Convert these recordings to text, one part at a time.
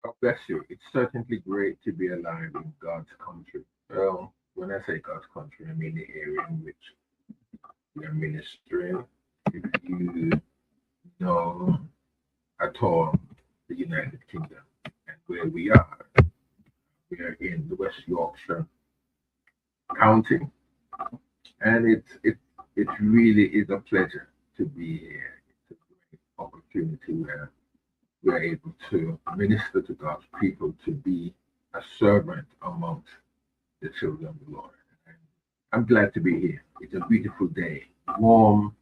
God bless you. It's certainly great to be alive in God's country. Well, when I say God's country, I mean the area in which we are ministering. If you know at all the United Kingdom and where we are in the West Yorkshire County, and it really is a pleasure to be here. It's a great opportunity where we are able to minister to God's people, to be a servant amongst the children of the Lord. And I'm glad to be here. It's a beautiful day, warm,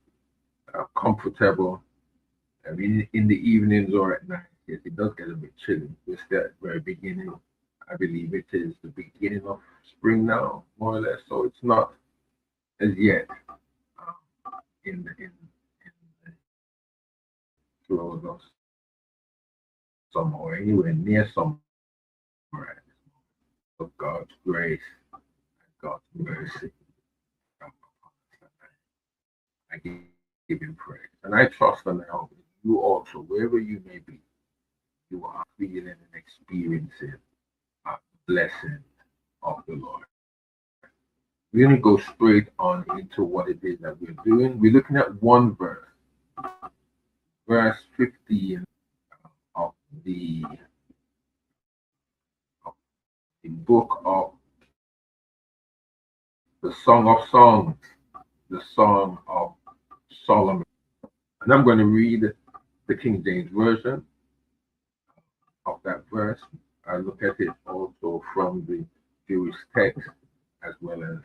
comfortable. I mean, in the evenings or at night, yes, it does get a bit chilly. It's the very beginning. I believe it is the beginning of spring now, more or less. So it's not as yet in the throes of summer or anywhere near summer at this moment. Of God's grace and God's mercy come upon us. I give Him praise. And I trust and I hope that you also, wherever you may be, you are feeling and experiencing the blessing of the Lord. We're going to go straight on into what it is that we're doing. We're looking at one verse, verse 15 of the, of the book of the Song of Songs, the Song of Solomon. And I'm going to read the King James Version of that verse. I look at it also from the Jewish text as well as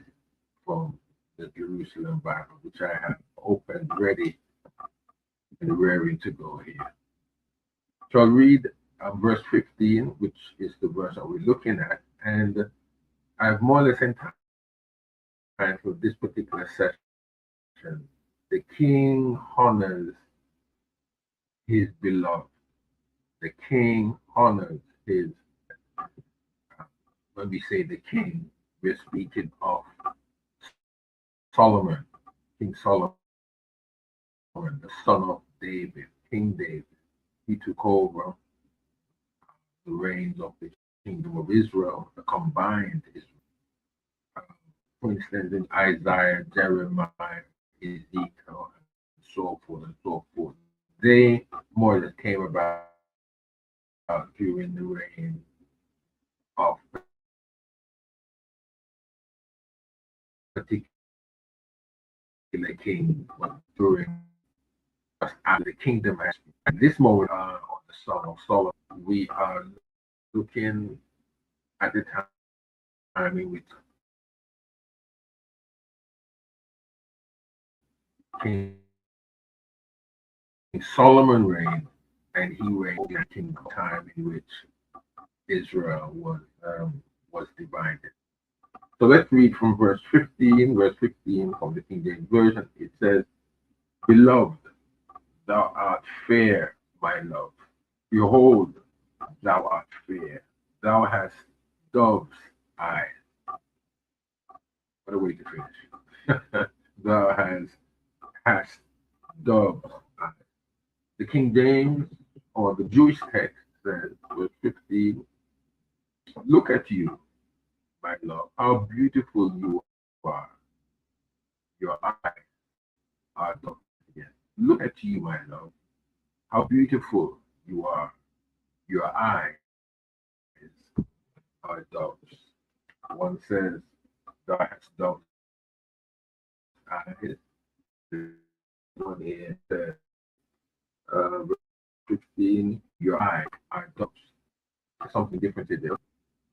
from the Jerusalem Bible, which I have opened, ready, and raring to go here. So I'll read verse 15, which is the verse that we're looking at, and I've more or less entitled this particular session, The King Honors His Beloved. The King honors his, when we say the King, we're speaking of Solomon, King Solomon, the son of David, King David. He took over the reins of the kingdom of Israel, the combined Israel. Uh, for instance, in Isaiah, Jeremiah, Ezekiel, and so forth and so forth. They more or less came about during the reign of particular king, but during after the kingdom has. At this moment on the Song of Solomon, we are looking at the time in which King Solomon reigned, and he reigned in a kingdom time in which Israel was divided. So let's read from verse 15 from the King James Version. It says, Beloved, thou art fair, my love. Behold, thou art fair. Thou hast dove's eyes. What a way to finish. Thou hast dove's eyes. The King James or the Jewish text says, verse 15, look at you, my love, how beautiful you are. Your eyes are doves. Again. Look at you, my love, how beautiful you are. Your eyes are doves. One says, thou hast doves eyes. One here says, verse 15, your eyes are doves. Something different in there,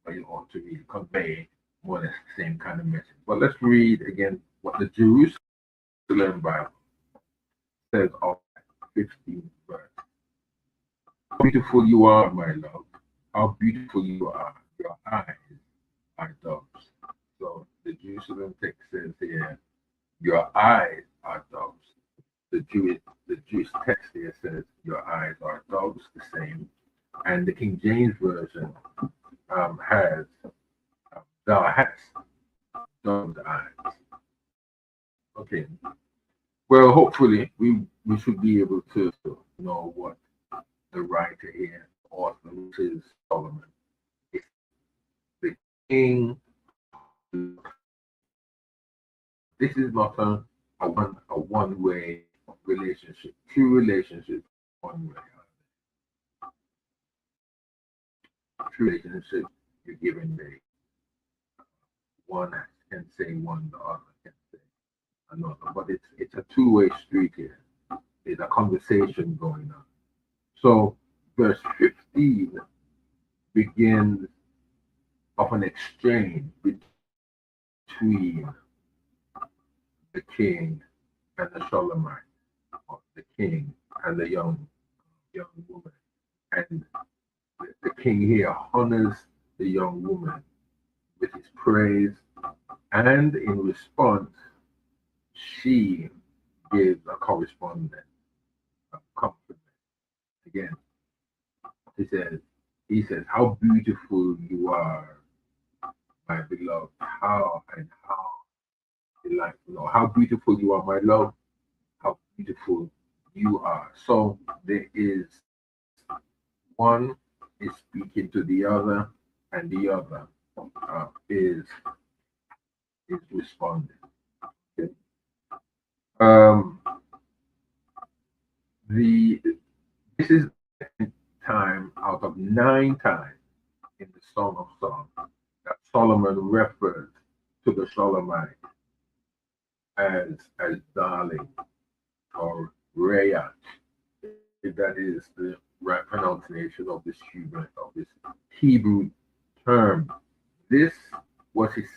but you ought to really convey more or less the same kind of message. But let's read again what the Jerusalem Bible says of 15 verse. How beautiful you are, my love. How beautiful you are. Your eyes are doves. So the Jerusalem text says here, your eyes are doves. The Jewish text here says, your eyes are doves, the same. And the King James Version has, thou hast dove's eyes. Okay. Well, hopefully we should be able to know what the writer here author, which is Solomon. It's the king. This is not a one way relationship. True relationship, one way. True relationship, you're giving the one can say one, the other can say another. But it's a two-way street here. There's a conversation going on. So verse 15 begins of an exchange between the king and the Shulamite, or the king and the young woman. And the king here honors the young woman with his praise, and in response, she gives a correspondent compliment. Again, he says, "How beautiful you are, my beloved! How delightful! Or how beautiful you are, my love! How beautiful you are!" So there is one is speaking to the other, and the other is responding. Okay. Um, the This is time out of 9 times in the Song of Songs that Solomon referred to the Shulamite as darling or Rayat. That is the right pronunciation of this Hebrew term. This was his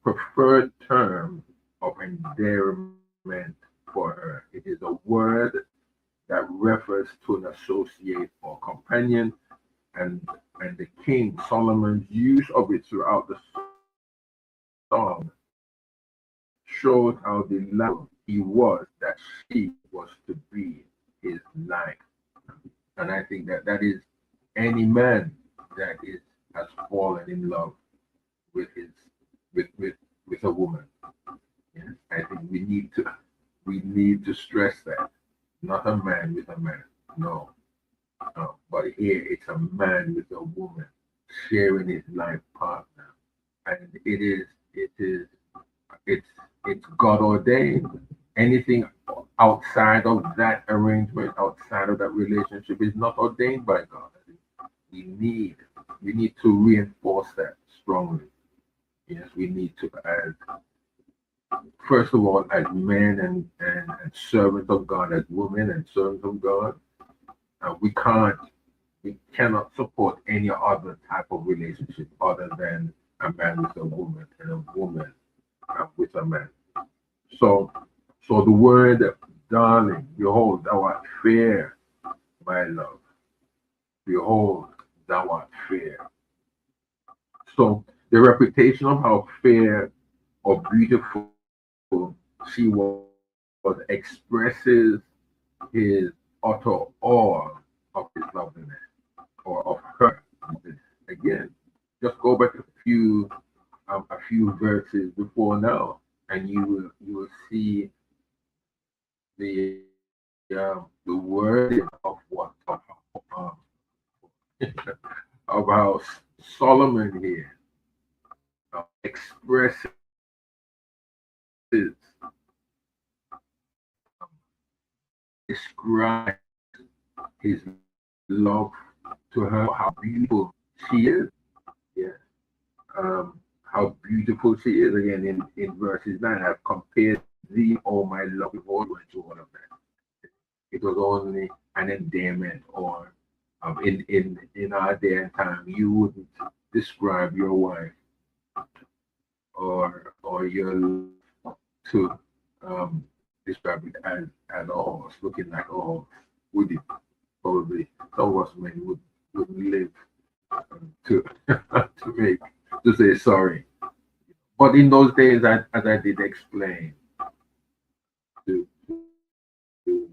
preferred term of endearment for her. It is a word that refers to an associate or companion, and the king Solomon's use of it throughout the song shows how delighted he was that she was to be his life. And I think that is any man that has fallen in love with his with a woman. Yes, I think we need to stress that. Not a man with a man. No. No. But here it's a man with a woman sharing his life partner. And it's God ordained. Anything outside of that arrangement, outside of that relationship is not ordained by God. We need to reinforce that strongly. Yes, we need to, as first of all, as men and servants of God, as women and servants of God, we cannot support any other type of relationship other than a man with a woman and a woman with a man. So, the word darling, behold, thou art fair, my love. Behold, thou art fair. So, the reputation of how fair or beautiful she was expresses his utter awe of his loveliness or of her. Again, just go back a few verses before now, and you will see the word of what um, of how Solomon here expresses describes his love to her, how beautiful she is. Yes. How beautiful she is. Again, in verses 9, I've compared thee, oh my love, before we went through all of that. It was only an endearment, or in our day and time, you wouldn't describe your wife or your to describe it as a horse, looking like a horse, would it? Probably some of us men wouldn't live to to say sorry. But in those days, as I did explain, to to,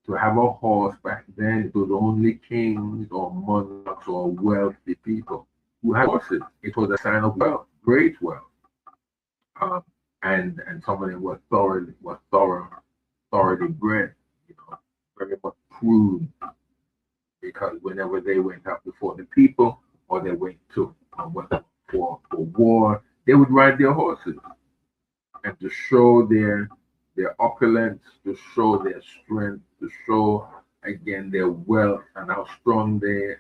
to have a horse back then, it was only kings or monarchs or wealthy people who had horses. It was a sign of wealth, great wealth. Um, and somebody was thoroughly bred, very much pruned because whenever they went out before the people or they went to for war, they would ride their horses and to show their opulence, to show their strength, to show again their wealth and how strong they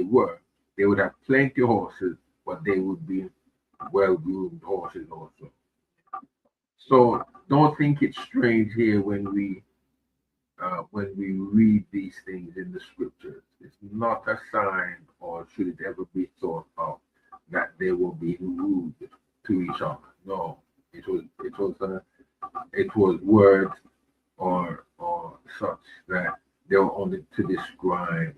were. They would have plenty of horses, but they would be well groomed horses also. So don't think it's strange here when we read these things in the scriptures. It's not a sign, or should it ever be thought of, that they will be rude to each other. No, it was words or such that they were only to describe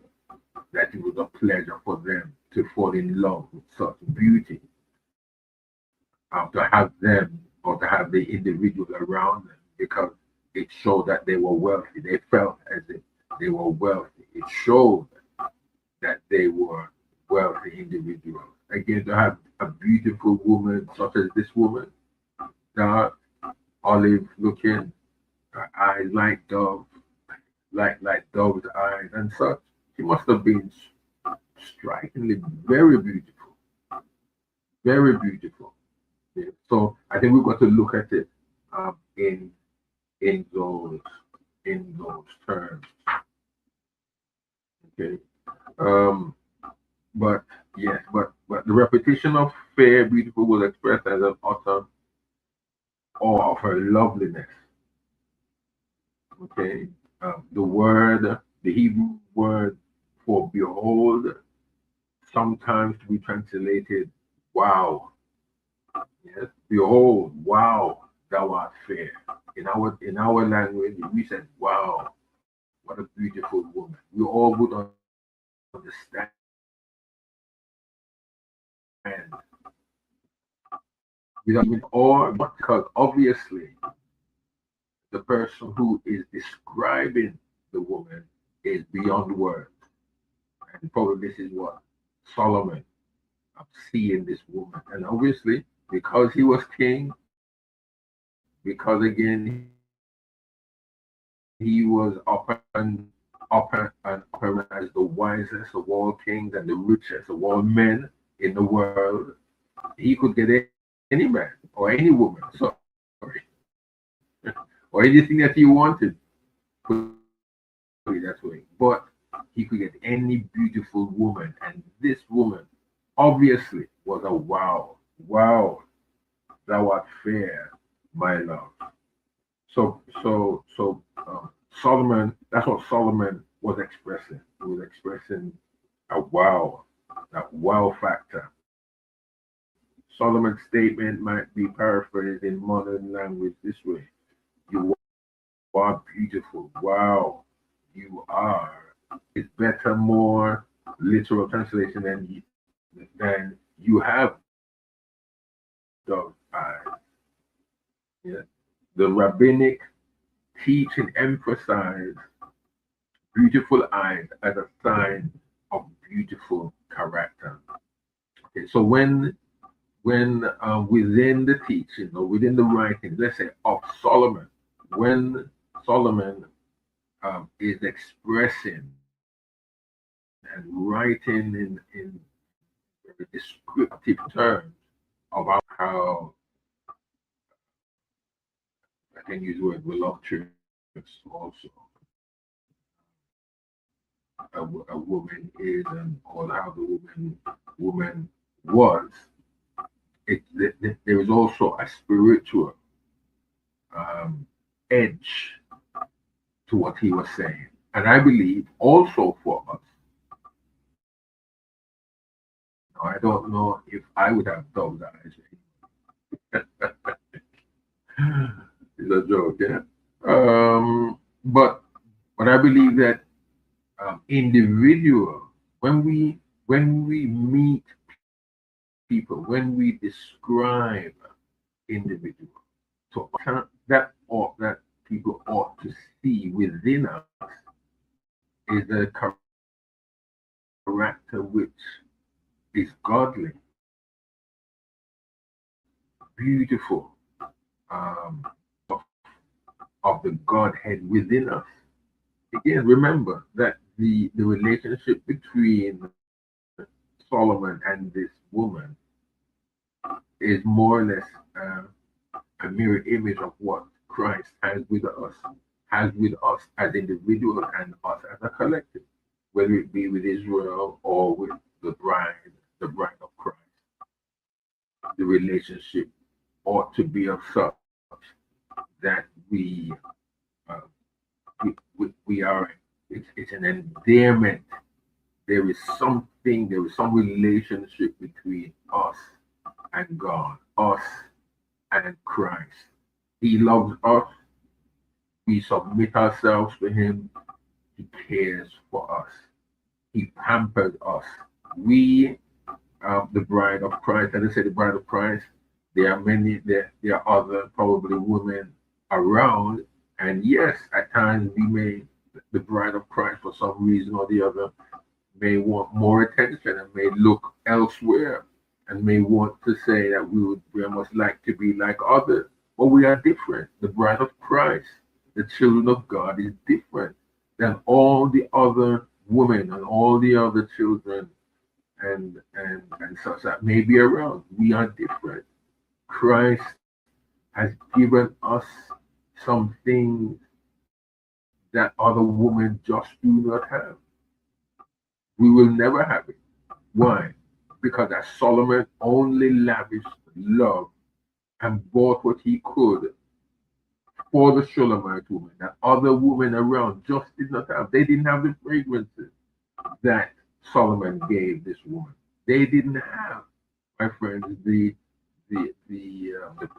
that it was a pleasure for them to fall in love with such beauty, to have them or to have the individual around them, because it showed that they were wealthy. They felt as if they were wealthy. It showed that they were wealthy individuals. Again, to have a beautiful woman such as this woman, dark, olive looking, her eyes like dove, like dove's eyes and such. She must have been strikingly very beautiful, very beautiful. Yeah. So I think we've got to look at it in those terms. Okay. Um, but yes, but the repetition of fair, beautiful was expressed as an utter awe of her loveliness. Okay. The Hebrew word for behold, sometimes to be translated wow. Yes, behold, wow, thou art fair. In our language, we said, wow, what a beautiful woman. We all would understand without even or because obviously the person who is describing the woman is beyond words. And probably this is what Solomon seeing this woman. And obviously, because he was king, because again he was up and as the wisest of all kings and the richest of all men in the world, he could get any man or any woman, sorry, or anything that he wanted, put it that way. But he could get any beautiful woman, and this woman obviously was a wow, wow, thou art fair, my love. So Solomon, that's what Solomon was expressing. He was expressing a wow, that wow factor. Solomon's statement might be paraphrased in modern language this way: you are beautiful. Wow, you are. It's better, more literal translation than you have done. Yeah. The rabbinic teaching emphasized beautiful eyes as a sign of beautiful character. Okay, so when within the teaching or within the writing, let's say of Solomon, when Solomon is expressing and writing in very descriptive terms about how I can use the word voluptuous also a woman is or how the woman was. There is also a spiritual um, edge to what he was saying, and I believe also for us. Now, I don't know if I would have those eyes. It's a joke, yeah. But I believe that individual when we meet people, when we describe individuals, so that people ought to see within us is a character which is godly, beautiful, um, of, of the Godhead within us. Again, remember that the relationship between Solomon and this woman is more or less a mirror image of what Christ has with us as individuals and us as a collective, whether it be with Israel or with the bride of Christ. The relationship ought to be of such that uh, we are. It's an endearment. There is some relationship between us and God, us and Christ. He loves us. We submit ourselves to Him. He cares for us. He pampers us. We are the bride of Christ. And I say the bride of Christ. There are other probably women around. And yes, at times the bride of Christ, for some reason or the other, may want more attention and may look elsewhere and may want to say that we would very much like to be like others. But we are different. The bride of Christ, the children of God, is different than all the other women and all the other children and such that may be around. We are different. Christ has given us some things that other women just do not have. We will never have it. Why? Because as Solomon only lavished love and bought what he could for the Shulamite woman that other women around just did not have. They didn't have the fragrances that Solomon gave this woman. They didn't have, my friends, the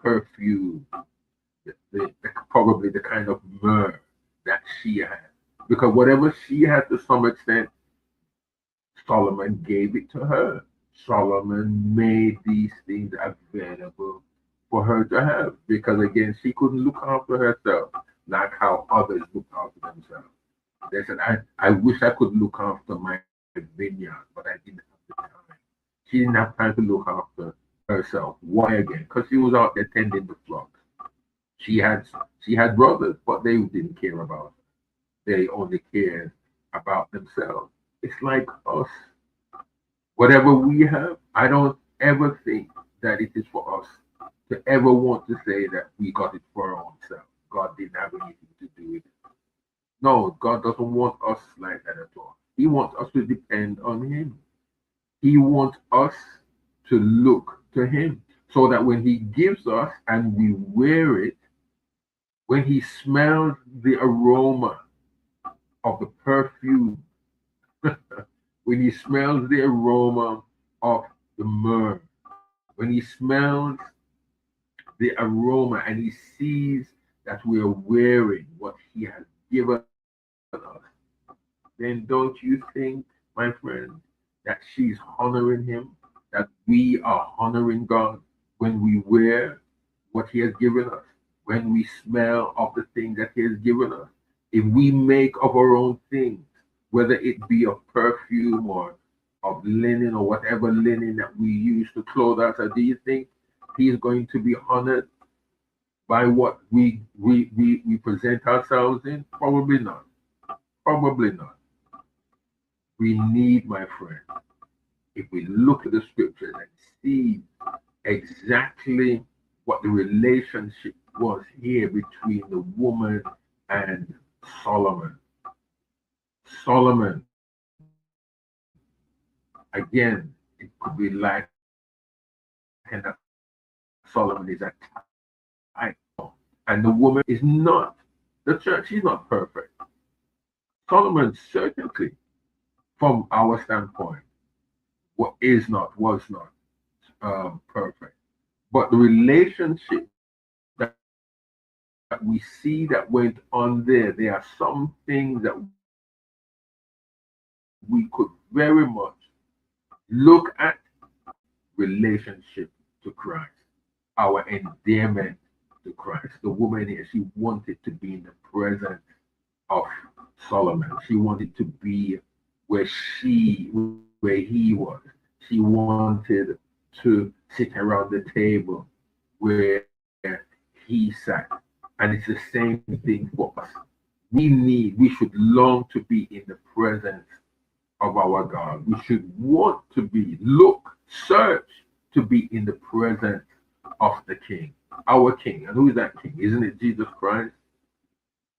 perfume, probably the kind of myrrh that she had. Because whatever she had to some extent, Solomon gave it to her. Solomon made these things available for her to have because, again, she couldn't look after herself like how others look after themselves. They said, I wish I could look after my vineyard, but I didn't have the time. She didn't have time to look after herself. Why again? Because she was out there tending the flock. She had she had brothers, but they didn't care about her. They only cared about themselves. It's like us. Whatever we have, I don't ever think that it is for us to ever want to say that we got it for our own self. God didn't have anything to do with it. No, God doesn't want us like that at all. He wants us to depend on Him. He wants us to look to Him so that when He gives us and we wear it, when He smells the aroma of the perfume, when He smells the aroma of the myrrh, when He smells the aroma and He sees that we are wearing what He has given us, then don't you think, my friend, that she's honoring Him, that we are honoring God when we wear what He has given us, when we smell of the thing that He has given us? If we make of our own things, whether it be of perfume or of linen or whatever linen that we use to clothe us, do you think He is going to be honored by what we present ourselves in? Probably not. Probably not. We need, my friend, if we look at the scriptures and see exactly what the relationship was here between the woman and Solomon. Solomon, again, it could be like that Solomon is a type, and the woman is not. The church is not perfect. Solomon certainly, from our standpoint, what is not, was not perfect. But the relationship that we see that went on there are some things that we could very much look at relationship to Christ, our endearment to Christ. The woman here, she wanted to be in the presence of Solomon. She wanted to be where he was. She wanted to sit around the table where he sat. And it's the same thing for us. We should long to be in the presence of our God. We should want to be, look, search to be in the presence of the King, our King. And who is that King? Isn't it Jesus Christ?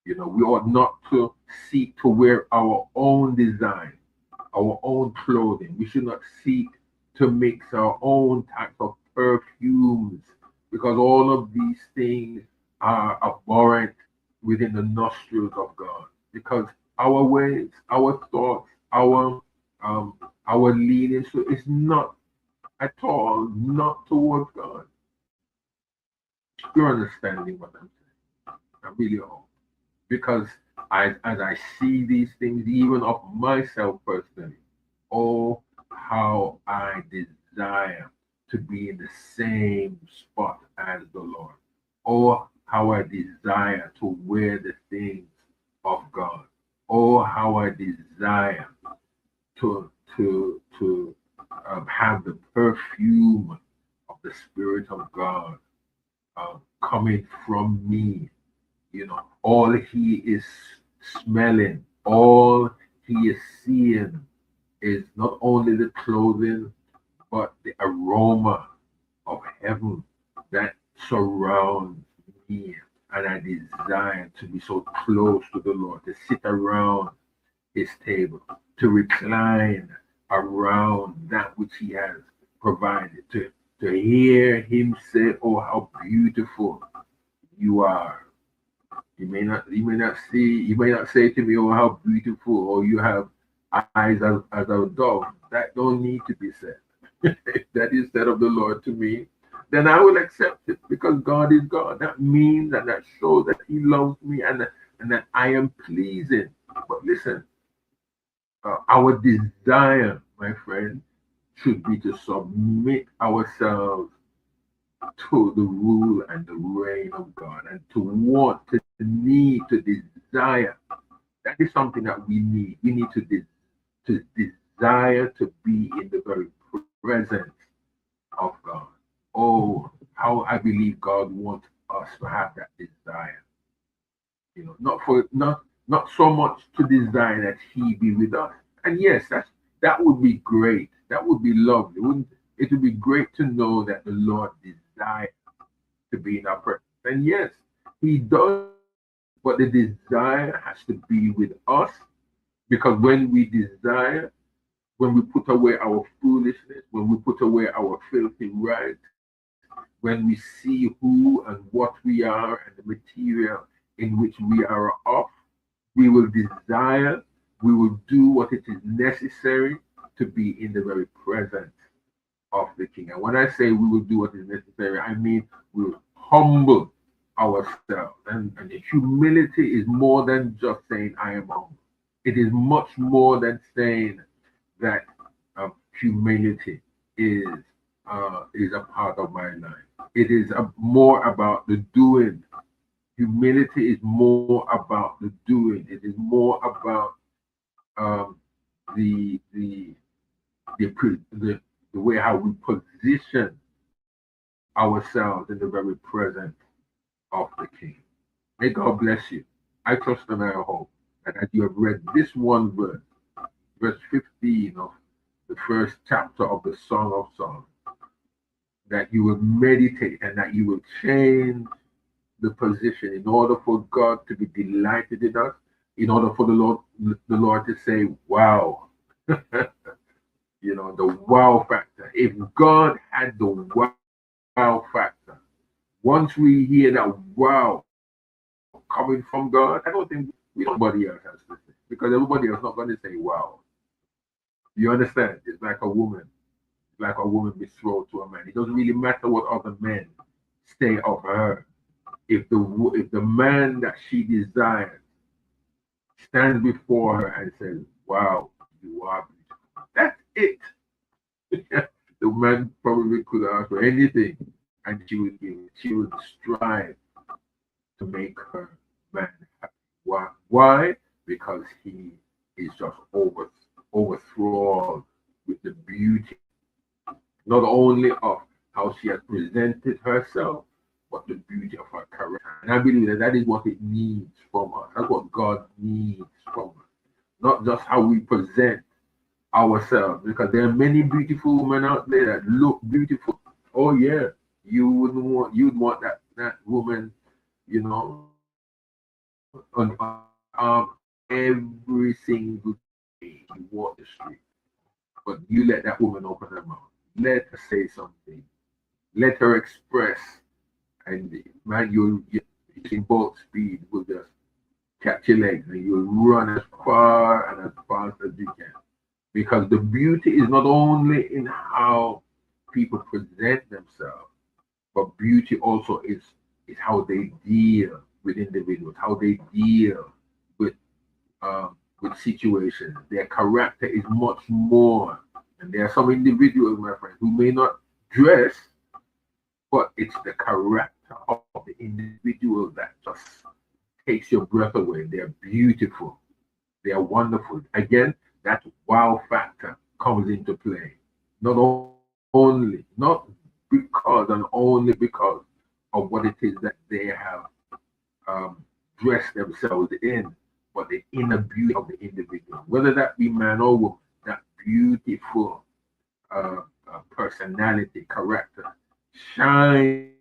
We ought not to seek to wear our own design, our own clothing. We should not seek to mix our own types of perfumes, because all of these things are abhorrent within the nostrils of God. Because our ways, our thoughts, our leanings is not at all not towards God. You're understanding what I'm saying? I really hope. Because as I see these things, even of myself personally, oh, how I desire to be in the same spot as the Lord. Oh, how I desire to wear the things of God. Oh, how I desire to have the perfume of the Spirit of God coming from me. All he is smelling, all he is seeing is not only the clothing, but the aroma of heaven that surrounds me. And I desire to be so close to the Lord, to sit around his table, to recline around that which he has provided, to hear him say, "Oh, how beautiful you are." You may not say to me, "Oh, how beautiful," or "You have eyes as a dove." That don't need to be said. If that is said of the Lord to me, then I will accept it, because God is God. That means and that shows that he loves me, and that I am pleasing. But listen, our desire, my friend, should be to submit ourselves to the rule and the reign of God, and to want, to need, to desire. That is something that we need. We need to desire to be in the very presence of God. Oh, how I believe God wants us to have that desire. Not so much to desire that he be with us. And yes, that would be great. That would be lovely. Wouldn't it would be great to know that the Lord desires to be in our presence. And yes, he does, but the desire has to be with us, because when we desire, when we put away our foolishness, when we put away our filthy rags, when we see who and what we are and the material in which we are of, we will desire, we will do what it is necessary to be in the very presence of the King. And when I say we will do what is necessary, I mean we will humble ourselves. And the humility is more than just saying, "I am humble." It is much more than saying that humility is a part of my life. It is more about the doing. Humility is more about the doing. It is more about um, the, the the the the way how we position ourselves in the very presence of the King. May God bless you. I trust and I hope that as you have read this one verse, verse 15 of the first chapter of the Song of Songs, that you will meditate and that you will change the position in order for God to be delighted in us, in order for the Lord to say, "Wow." The wow factor. If God had the wow factor, once we hear that wow coming from God, I don't think nobody else has to say, because everybody else is not going to say wow. You understand? It's like a woman. Like a woman betrothed to a man. It doesn't really matter what other men say of her. If the man that she desires stands before her and says, "Wow, you are beautiful," that's it. The man probably could ask for anything, and she would give it. She would strive to make her man happy. Why? Because he is just overthrown with the beauty, not only of how she has presented herself, but the beauty of her character And I believe that that is what it needs from us. That's what God needs from us. Not just how we present ourselves, because there are many beautiful women out there that look beautiful. Oh yeah, you'd want that woman, you know, on every single day you walk the street. But you let that woman open her mouth. Let her say something. Let her express. And man, you in both speed will just catch your legs and you'll run as far and as fast as you can. Because the beauty is not only in how people present themselves, but beauty also is how they deal with individuals, how they deal with situations. Their character is much more. And there are some individuals, my friend, who may not dress, but it's the character of the individual that just takes your breath away. They're beautiful. They are wonderful. Again, that wow factor comes into play. Not because and only because of what it is that they have dress themselves in, but the inner beauty of the individual, whether that be man or woman, that beautiful personality, character shines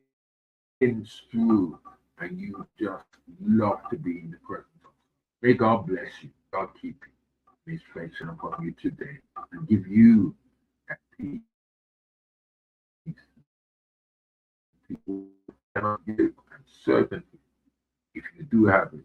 through, and you just love to be in the presence of. May God bless you. God keep you. May His face shine upon you today and give you that peace people cannot give, and certainly if you do have it,